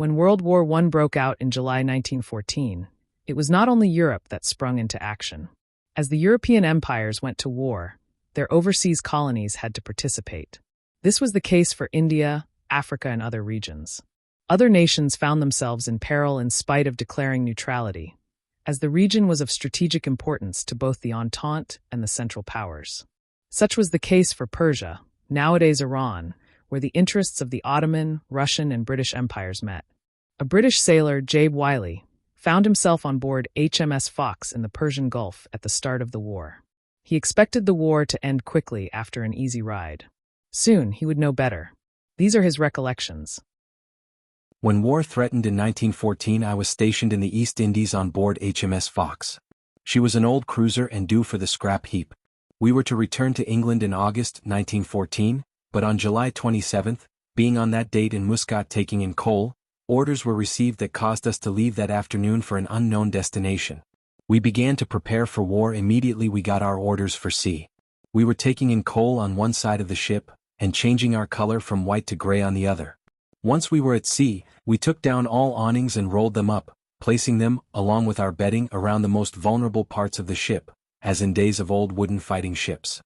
When World War I broke out in July 1914, it was not only Europe that sprung into action. As the European empires went to war, their overseas colonies had to participate. This was the case for India, Africa, and other regions. Other nations found themselves in peril in spite of declaring neutrality, as the region was of strategic importance to both the Entente and the Central Powers. Such was the case for Persia, nowadays Iran, where the interests of the Ottoman, Russian, and British empires met. A British sailor, Jabe Wiley, found himself on board HMS Fox in the Persian Gulf at the start of the war. He expected the war to end quickly after an easy ride. Soon he would know better. These are his recollections. When war threatened in 1914, I was stationed in the East Indies on board HMS Fox. She was an old cruiser and due for the scrap heap. We were to return to England in August 1914, but on July 27th, being on that date in Muscat taking in coal, orders were received that caused us to leave that afternoon for an unknown destination. We began to prepare for war immediately we got our orders for sea. We were taking in coal on one side of the ship, and changing our color from white to gray on the other. Once we were at sea, we took down all awnings and rolled them up, placing them, along with our bedding, around the most vulnerable parts of the ship, as in days of old wooden fighting ships.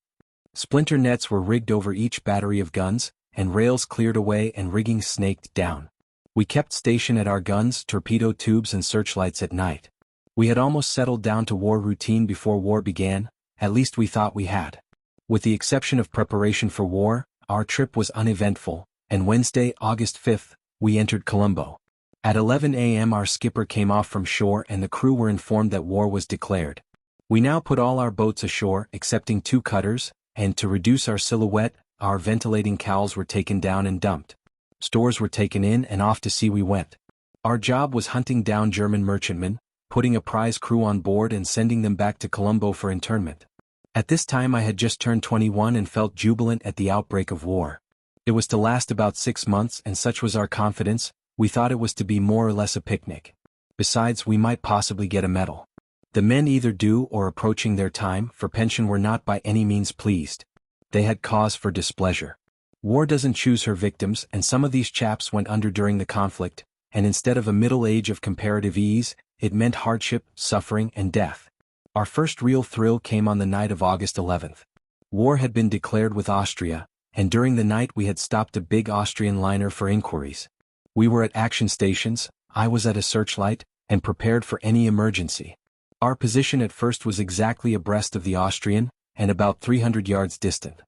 Splinter nets were rigged over each battery of guns, and rails cleared away and rigging snaked down. We kept station at our guns, torpedo tubes and searchlights at night. We had almost settled down to war routine before war began, at least we thought we had. With the exception of preparation for war, our trip was uneventful, and Wednesday, August 5th, we entered Colombo. At 11 a.m. our skipper came off from shore and the crew were informed that war was declared. We now put all our boats ashore excepting 2 cutters, and to reduce our silhouette, our ventilating cowls were taken down and dumped. Stores were taken in and off to sea we went. Our job was hunting down German merchantmen, putting a prize crew on board and sending them back to Colombo for internment. At this time I had just turned 21 and felt jubilant at the outbreak of war. It was to last about 6 months and such was our confidence, we thought it was to be more or less a picnic. Besides, we might possibly get a medal. The men either due or approaching their time for pension were not by any means pleased. They had cause for displeasure. War doesn't choose her victims, and some of these chaps went under during the conflict, and instead of a middle age of comparative ease, it meant hardship, suffering, and death. Our first real thrill came on the night of August 11th. War had been declared with Austria, and during the night we had stopped a big Austrian liner for inquiries. We were at action stations, I was at a searchlight, and prepared for any emergency. Our position at first was exactly abreast of the Austrian, and about 300 yards distant.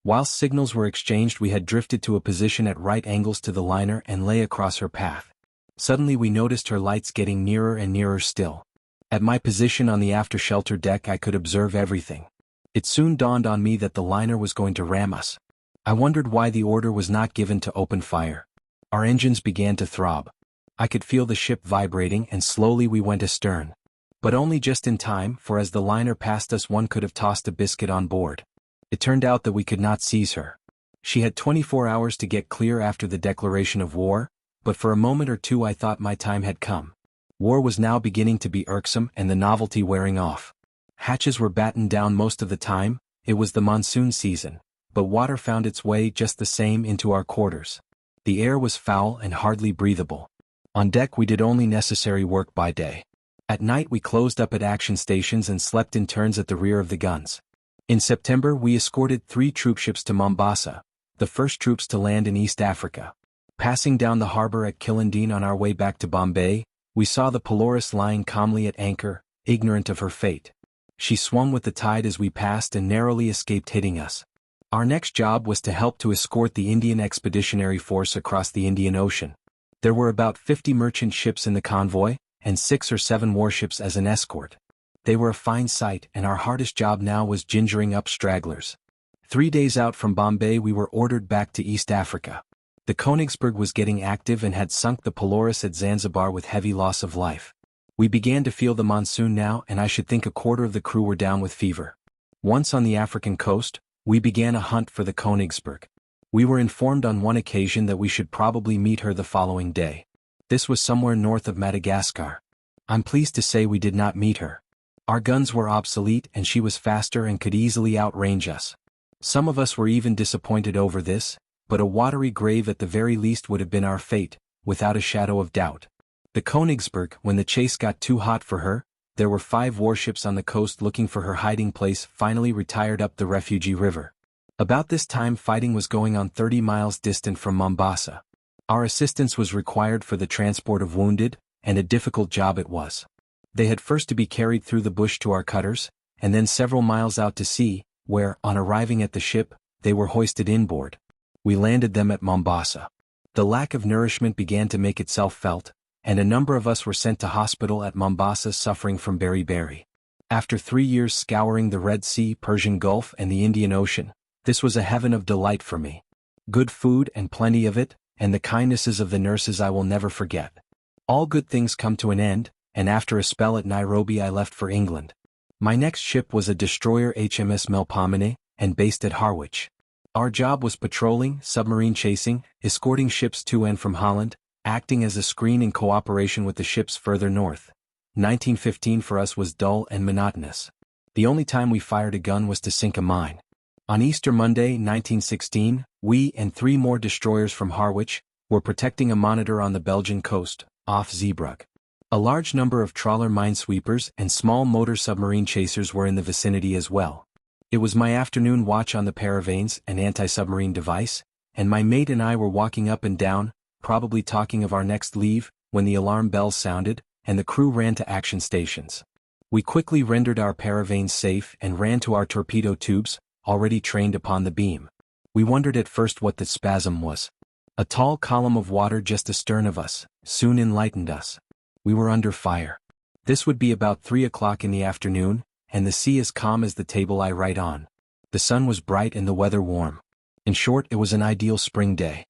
Whilst signals were exchanged we had drifted to a position at right angles to the liner and lay across her path. Suddenly we noticed her lights getting nearer and nearer still. At my position on the after-shelter deck I could observe everything. It soon dawned on me that the liner was going to ram us. I wondered why the order was not given to open fire. Our engines began to throb. I could feel the ship vibrating and slowly we went astern. But only just in time, for as the liner passed us one could have tossed a biscuit on board. It turned out that we could not seize her. She had 24 hours to get clear after the declaration of war, but for a moment or two I thought my time had come. War was now beginning to be irksome and the novelty wearing off. Hatches were battened down most of the time, it was the monsoon season, but water found its way just the same into our quarters. The air was foul and hardly breathable. On deck we did only necessary work by day. At night we closed up at action stations and slept in turns at the rear of the guns. In September we escorted 3 troopships to Mombasa, the first troops to land in East Africa. Passing down the harbor at Kilindine on our way back to Bombay, we saw the Polaris lying calmly at anchor, ignorant of her fate. She swung with the tide as we passed and narrowly escaped hitting us. Our next job was to help to escort the Indian Expeditionary Force across the Indian Ocean. There were about 50 merchant ships in the convoy, and 6 or 7 warships as an escort. They were a fine sight, and our hardest job now was gingering up stragglers. 3 days out from Bombay we were ordered back to East Africa. The Königsberg was getting active and had sunk the Polaris at Zanzibar with heavy loss of life. We began to feel the monsoon now and I should think a quarter of the crew were down with fever. Once on the African coast, we began a hunt for the Königsberg. We were informed on one occasion that we should probably meet her the following day. This was somewhere north of Madagascar. I'm pleased to say we did not meet her. Our guns were obsolete and she was faster and could easily outrange us. Some of us were even disappointed over this, but a watery grave at the very least would have been our fate, without a shadow of doubt. The Königsberg, when the chase got too hot for her, there were 5 warships on the coast looking for her hiding place, finally retired up the Refugee River. About this time fighting was going on 30 miles distant from Mombasa. Our assistance was required for the transport of wounded, and a difficult job it was. They had first to be carried through the bush to our cutters, and then several miles out to sea, where, on arriving at the ship, they were hoisted inboard. We landed them at Mombasa. The lack of nourishment began to make itself felt, and a number of us were sent to hospital at Mombasa suffering from beriberi. After 3 years scouring the Red Sea, Persian Gulf and the Indian Ocean, this was a heaven of delight for me. Good food and plenty of it, and the kindnesses of the nurses I will never forget. All good things come to an end, and after a spell at Nairobi I left for England. My next ship was a destroyer HMS Melpomene, and based at Harwich. Our job was patrolling, submarine chasing, escorting ships to and from Holland, acting as a screen in cooperation with the ships further north. 1915 for us was dull and monotonous. The only time we fired a gun was to sink a mine. On Easter Monday, 1916, we and 3 more destroyers from Harwich were protecting a monitor on the Belgian coast, off Zeebrugge. A large number of trawler minesweepers and small motor submarine chasers were in the vicinity as well. It was my afternoon watch on the paravanes, an anti-submarine device, and my mate and I were walking up and down, probably talking of our next leave, when the alarm bells sounded, and the crew ran to action stations. We quickly rendered our paravanes safe and ran to our torpedo tubes, already trained upon the beam. We wondered at first what the spasm was. A tall column of water just astern of us soon enlightened us. We were under fire. This would be about 3 o'clock in the afternoon, and the sea as calm as the table I write on. The sun was bright and the weather warm. In short, it was an ideal spring day.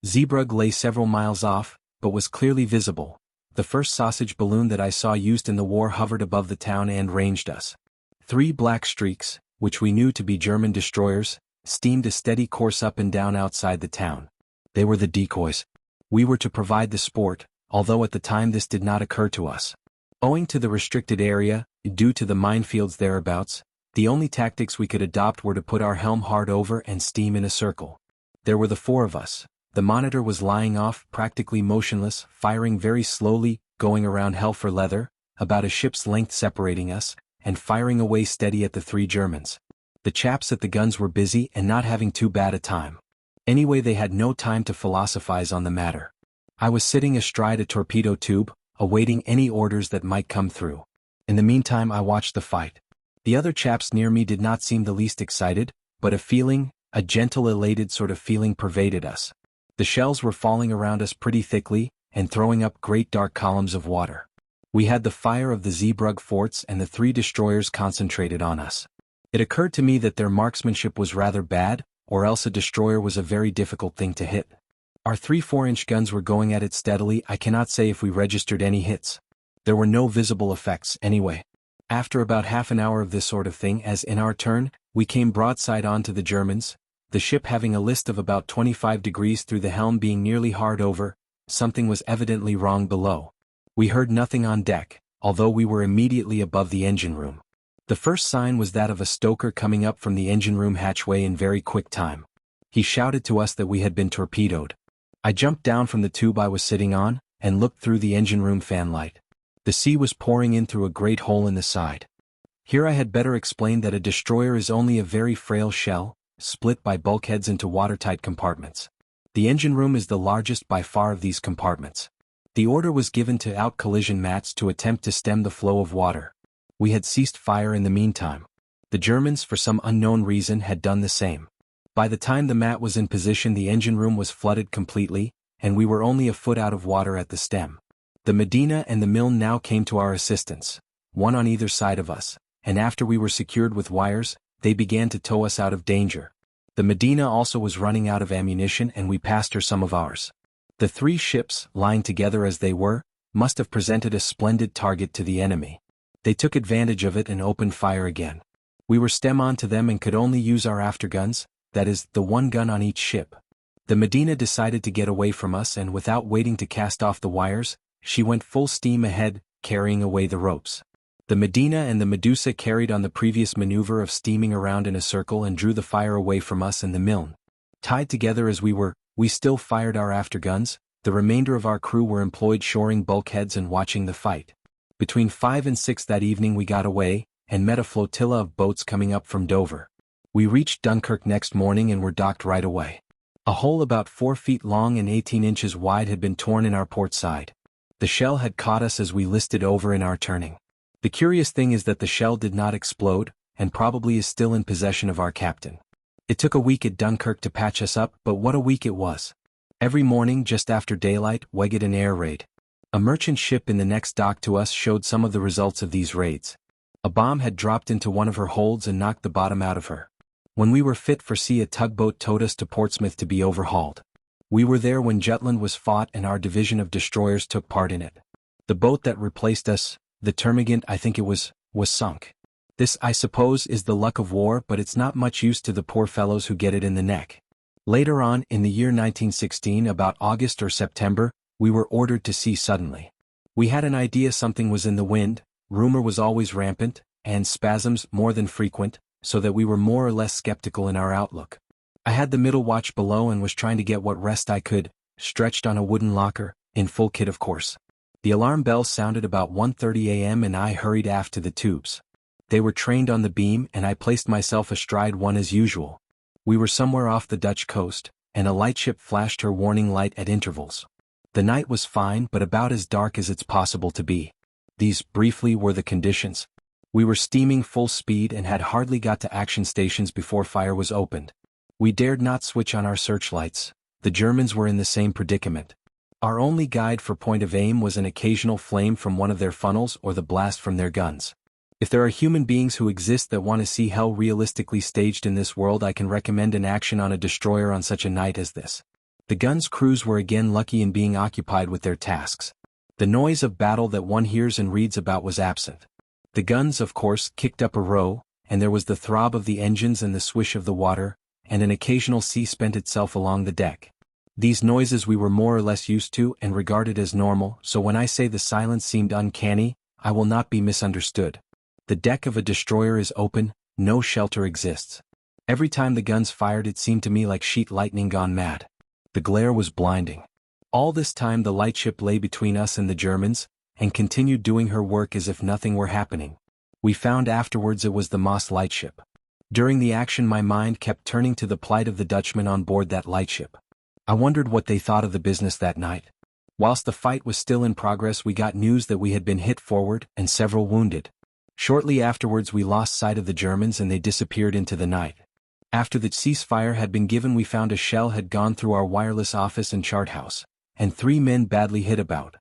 Zeebrugge lay several miles off, but was clearly visible. The first sausage balloon that I saw used in the war hovered above the town and ranged us. 3 black streaks, which we knew to be German destroyers, steamed a steady course up and down outside the town. They were the decoys. We were to provide the sport, although at the time this did not occur to us. Owing to the restricted area, due to the minefields thereabouts, the only tactics we could adopt were to put our helm hard over and steam in a circle. There were the 4 of us. The monitor was lying off, practically motionless, firing very slowly, going around hell for leather, about a ship's length separating us, and firing away steady at the 3 Germans. The chaps at the guns were busy and not having too bad a time. Anyway, they had no time to philosophize on the matter. I was sitting astride a torpedo tube, awaiting any orders that might come through. In the meantime I watched the fight. The other chaps near me did not seem the least excited, but a gentle elated sort of feeling pervaded us. The shells were falling around us pretty thickly, and throwing up great dark columns of water. We had the fire of the Zeebrugge forts and the 3 destroyers concentrated on us. It occurred to me that their marksmanship was rather bad, or else a destroyer was a very difficult thing to hit. Our 3 4-inch guns were going at it steadily. I cannot say if we registered any hits. There were no visible effects, anyway. After about half an hour of this sort of thing, as in our turn, we came broadside on to the Germans, the ship having a list of about 25 degrees through the helm being nearly hard over. Something was evidently wrong below. We heard nothing on deck, although we were immediately above the engine room. The first sign was that of a stoker coming up from the engine room hatchway in very quick time. He shouted to us that we had been torpedoed. I jumped down from the tube I was sitting on, and looked through the engine room fanlight. The sea was pouring in through a great hole in the side. Here I had better explain that a destroyer is only a very frail shell, split by bulkheads into watertight compartments. The engine room is the largest by far of these compartments. The order was given to out collision mats to attempt to stem the flow of water. We had ceased fire in the meantime. The Germans, for some unknown reason, had done the same. By the time the mat was in position, the engine room was flooded completely, and we were only a foot out of water at the stem. The Medina and the Milne now came to our assistance, one on either side of us, and after we were secured with wires, they began to tow us out of danger. The Medina also was running out of ammunition, and we passed her some of ours. The 3 ships, lying together as they were, must have presented a splendid target to the enemy. They took advantage of it and opened fire again. We were stem on to them and could only use our afterguns, that is, the 1 gun on each ship. The Medina decided to get away from us, and without waiting to cast off the wires, she went full steam ahead, carrying away the ropes. The Medina and the Medusa carried on the previous maneuver of steaming around in a circle and drew the fire away from us and the Milne. Tied together as we were, we still fired our afterguns, The remainder of our crew were employed shoring bulkheads and watching the fight. Between 5 and 6 that evening we got away, and met a flotilla of boats coming up from Dover. We reached Dunkirk next morning and were docked right away. A hole about 4 feet long and 18 inches wide had been torn in our port side. The shell had caught us as we listed over in our turning. The curious thing is that the shell did not explode, and probably is still in possession of our captain. It took a week at Dunkirk to patch us up, but what a week it was. Every morning just after daylight we get an air raid. A merchant ship in the next dock to us showed some of the results of these raids. A bomb had dropped into one of her holds and knocked the bottom out of her. When we were fit for sea, a tugboat towed us to Portsmouth to be overhauled. We were there when Jutland was fought and our division of destroyers took part in it. The boat that replaced us, the Termagant I think it was sunk. This I suppose is the luck of war, but it's not much use to the poor fellows who get it in the neck. Later on, in the year 1916, about August or September, we were ordered to sea suddenly. We had an idea something was in the wind, rumor was always rampant, and spasms more than frequent, so that we were more or less skeptical in our outlook. I had the middle watch below and was trying to get what rest I could, stretched on a wooden locker, in full kit of course. The alarm bell sounded about 1:30 a.m. and I hurried aft to the tubes. They were trained on the beam and I placed myself astride one as usual. We were somewhere off the Dutch coast, and a lightship flashed her warning light at intervals. The night was fine but about as dark as it's possible to be. These, briefly, were the conditions. We were steaming full speed and had hardly got to action stations before fire was opened. We dared not switch on our searchlights. The Germans were in the same predicament. Our only guide for point of aim was an occasional flame from one of their funnels or the blast from their guns. If there are human beings who exist that want to see hell realistically staged in this world, I can recommend an action on a destroyer on such a night as this. The guns' crews were again lucky in being occupied with their tasks. The noise of battle that one hears and reads about was absent. The guns, of course, kicked up a row, and there was the throb of the engines and the swish of the water, and an occasional sea spent itself along the deck. These noises we were more or less used to and regarded as normal, so when I say the silence seemed uncanny, I will not be misunderstood. The deck of a destroyer is open, no shelter exists. Every time the guns fired it seemed to me like sheet lightning gone mad. The glare was blinding. All this time the lightship lay between us and the Germans, and continued doing her work as if nothing were happening. We found afterwards it was the Moss lightship. During the action my mind kept turning to the plight of the Dutchmen on board that lightship. I wondered what they thought of the business that night. Whilst the fight was still in progress we got news that we had been hit forward and several wounded. Shortly afterwards we lost sight of the Germans and they disappeared into the night. After the ceasefire had been given we found a shell had gone through our wireless office and chart house, and 3 men badly hit about.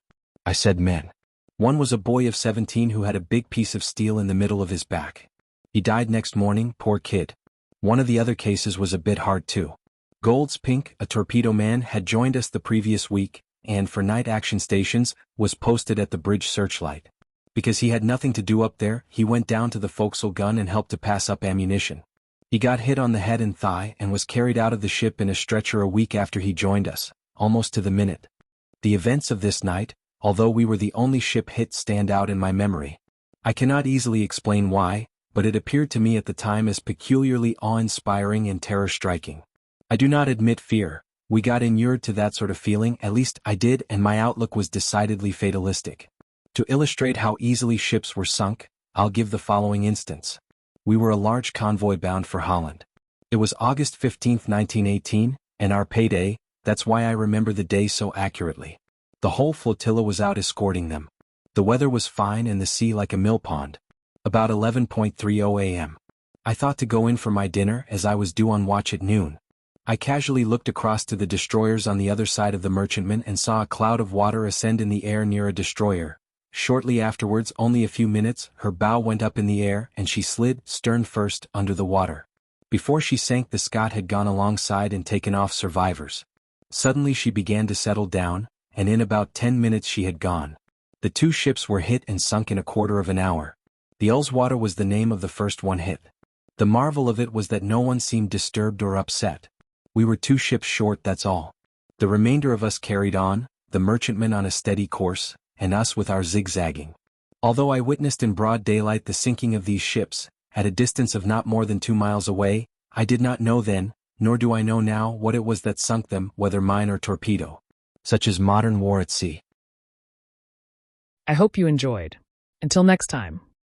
I said men. One was a boy of 17 who had a big piece of steel in the middle of his back. He died next morning, poor kid. One of the other cases was a bit hard too. Gold's Pink, a torpedo man, had joined us the previous week, and for night action stations, was posted at the bridge searchlight. Because he had nothing to do up there, he went down to the forecastle gun and helped to pass up ammunition. He got hit on the head and thigh and was carried out of the ship in a stretcher a week after he joined us, almost to the minute. The events of this night, although we were the only ship hit, stand out in my memory. I cannot easily explain why, but it appeared to me at the time as peculiarly awe-inspiring and terror-striking. I do not admit fear. We got inured to that sort of feeling, at least I did, and my outlook was decidedly fatalistic. To illustrate how easily ships were sunk, I'll give the following instance. We were a large convoy bound for Holland. It was August 15, 1918, and our payday, that's why I remember the day so accurately. The whole flotilla was out escorting them. The weather was fine and the sea like a mill pond. About 11:30 a.m. I thought to go in for my dinner as I was due on watch at noon. I casually looked across to the destroyers on the other side of the merchantman and saw a cloud of water ascend in the air near a destroyer. Shortly afterwards, only a few minutes, her bow went up in the air and she slid, stern first, under the water. Before she sank the Scot had gone alongside and taken off survivors. Suddenly she began to settle down, and in about 10 minutes she had gone. The 2 ships were hit and sunk in a quarter of an hour. The Ullswater was the name of the first one hit. The marvel of it was that no one seemed disturbed or upset. We were 2 ships short, that's all. The remainder of us carried on, the merchantman on a steady course, and us with our zigzagging. Although I witnessed in broad daylight the sinking of these ships, at a distance of not more than 2 miles away, I did not know then, nor do I know now, what it was that sunk them, whether mine or torpedo. such as modern war at sea. I hope you enjoyed. Until next time.